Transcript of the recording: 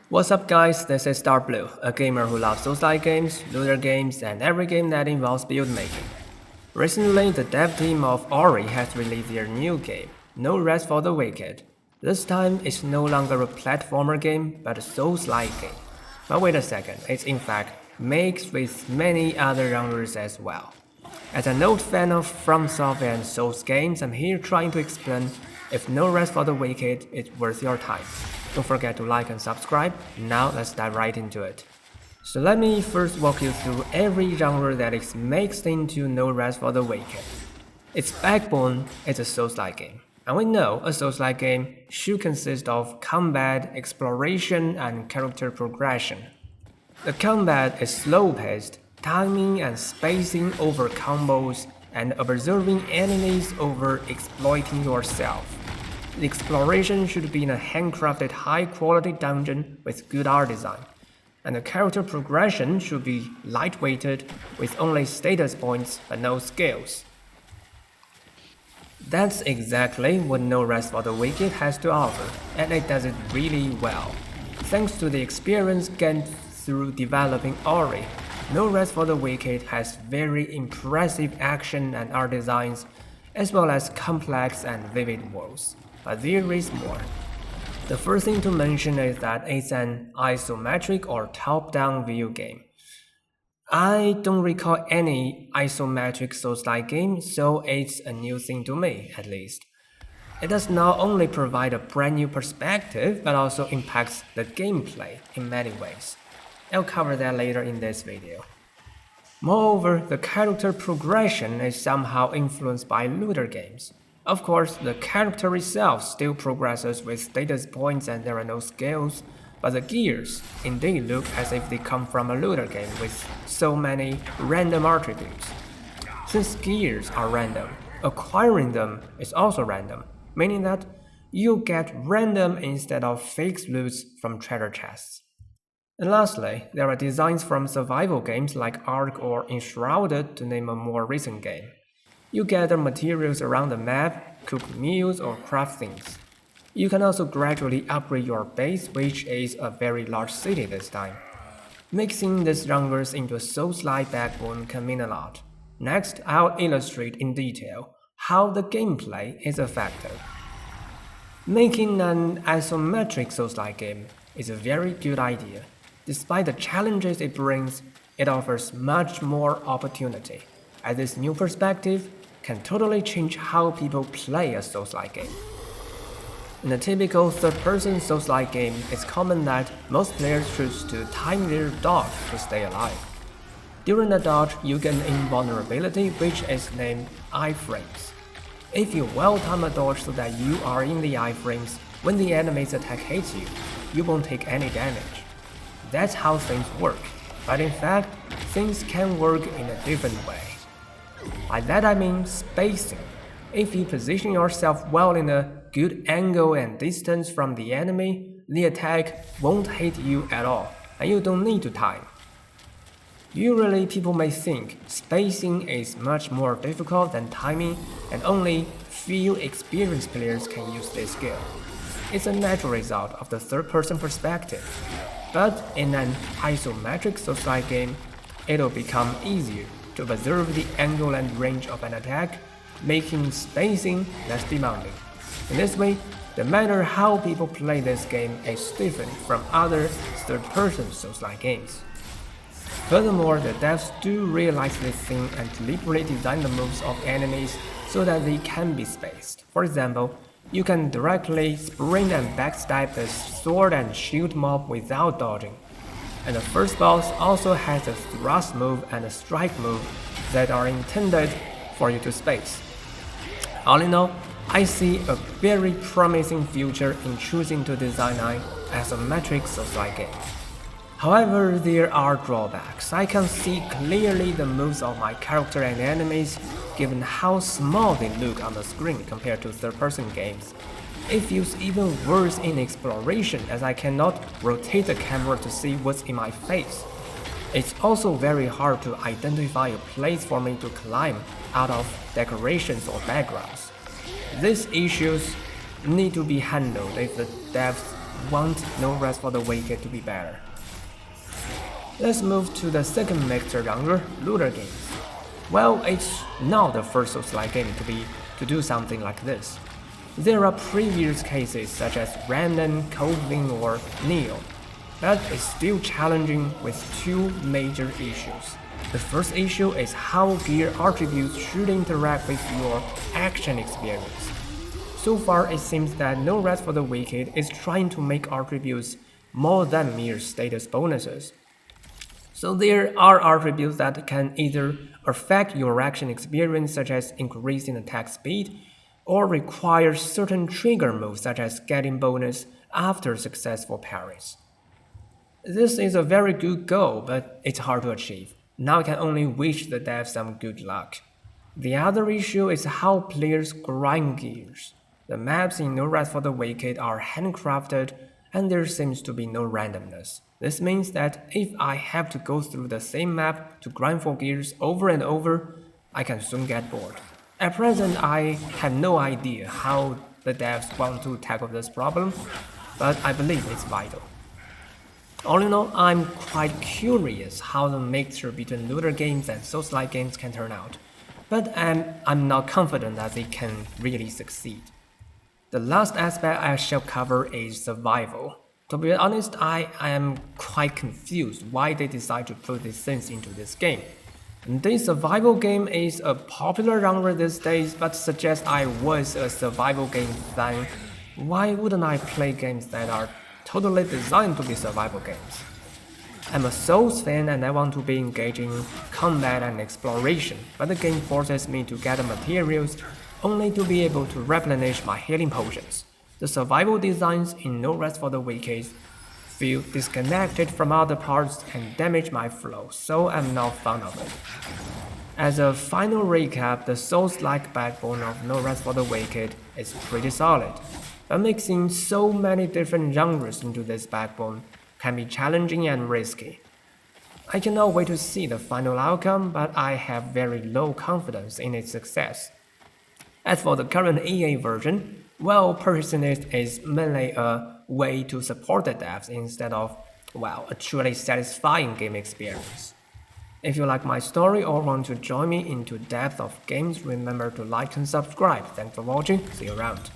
What's up guys, this is Darkbblue, a gamer who loves Soulslike games, looter games, and every game that involves build making. Recently, the dev team of Ori has released their new game, No Rest for the Wicked. This time, it's no longer a platformer game, but a Soulslike game. But wait a second, it's in fact mixed with many other genres as well. As an old fan of FromSoftware and Souls games, I'm here trying to explain if No Rest for the Wicked is worth your time. Don't forget to like and subscribe. Now let's dive right into it. So let me first walk you through every genre that is mixed into No Rest for the Wicked. Its backbone is a Souls-like game. And we know a Souls-like game should consist of combat, exploration, and character progression. The combat is slow-paced, timing and spacing over combos, and observing enemies over exploiting yourself. The exploration should be in a handcrafted high-quality dungeon with good art design, and the character progression should be light-weighted with only status points but no skills. That's exactly what No Rest for the Wicked has to offer, and it does it really well. Thanks to the experience gained through developing Ori, No Rest for the Wicked has very impressive action and art designs, as well as complex and vivid worlds. But there is more. The first thing to mention is that it's an isometric or top-down view game. I don't recall any isometric Souls-like game, so it's a new thing to me, at least. It does not only provide a brand new perspective, but also impacts the gameplay in many ways. I'll cover that later in this video. Moreover, the character progression is somehow influenced by looter games. Of course, the character itself still progresses with status points and there are no skills, but the gears indeed look as if they come from a looter game with so many random attributes. Since gears are random, acquiring them is also random, meaning that you get random instead of fixed loots from treasure chests. And lastly, there are designs from survival games like Ark or Enshrouded to name a more recent game. You gather materials around the map, cook meals, or craft things. You can also gradually upgrade your base, which is a very large city this time. Mixing these genres into a Souls-like backbone can mean a lot. Next, I'll illustrate in detail how the gameplay is effective. Making an isometric Souls-like game is a very good idea. Despite the challenges it brings, it offers much more opportunity, as this new perspective can totally change how people play a Souls-like game. In a typical third-person Souls-like game, it's common that most players choose to time their dodge to stay alive. During the dodge, you gain invulnerability, which is named iframes. If you well-time a dodge so that you are in the iframes, when the enemy's attack hits you, you won't take any damage. That's how things work, but in fact, things can work in a different way. By that I mean spacing. If you position yourself well in a good angle and distance from the enemy, the attack won't hit you at all, and you don't need to time. Usually people may think spacing is much more difficult than timing, and only few experienced players can use this skill. It's a natural result of the third-person perspective. But in an isometric Souls-like game, it'll become easier to observe the angle and range of an attack, making spacing less demanding. In this way, no matter how people play this game is different from other third-person Souls-like games. Furthermore, the devs do realize this thing and deliberately design the moves of enemies so that they can be spaced. For example, you can directly sprint and backstab the sword and shield mob without dodging. And the first boss also has a thrust move and a strike move that are intended for you to space. All in all, I see a very promising future in choosing to design an isometric Souls-like game. However, there are drawbacks. I can see clearly the moves of my character and enemies given how small they look on the screen compared to third-person games. It feels even worse in exploration as I cannot rotate the camera to see what's in my face. It's also very hard to identify a place for me to climb out of decorations or backgrounds. These issues need to be handled if the devs want No Rest for the Wicked to be better. Let's move to the second mixed genre, looter games. Well, it's not the first Soulslike game to do something like this. There are previous cases such as Random, Colding, or Neo, but it's still challenging with two major issues. The first issue is how gear attributes should interact with your action experience. So far, it seems that No Rest for the Wicked is trying to make attributes more than mere status bonuses. So there are attributes that can either affect your action experience, such as increasing attack speed, or require certain trigger moves, such as getting bonus after successful parries. This is a very good goal, but it's hard to achieve. Now I can only wish the devs some good luck. The other issue is how players grind gears. The maps in No Rest for the Wicked are handcrafted, and there seems to be no randomness. This means that if I have to go through the same map to grind for gears over and over, I can soon get bored. At present, I have no idea how the devs want to tackle this problem, but I believe it's vital. All in all, I'm quite curious how the mixture between looter games and Soulslike games can turn out, but I'm not confident that they can really succeed. The last aspect I shall cover is survival. To be honest, I am quite confused why they decide to put these things into this game. This survival game is a popular genre these days, but suggest I was a survival game fan. Why wouldn't I play games that are totally designed to be survival games? I'm a Souls fan and I want to be engaging in combat and exploration, but the game forces me to gather materials only to be able to replenish my healing potions. The survival designs in No Rest for the Wicked feel disconnected from other parts and damage my flow, so I'm not fond of it. As a final recap, the Souls-like backbone of No Rest for the Wicked is pretty solid, but mixing so many different genres into this backbone can be challenging and risky. I cannot wait to see the final outcome, but I have very low confidence in its success. As for the current EA version, well, purchasing it is mainly a way to support the devs instead of, well, a truly satisfying game experience. If you like my story or want to join me into depth of games, remember to like and subscribe. Thanks for watching, see you around.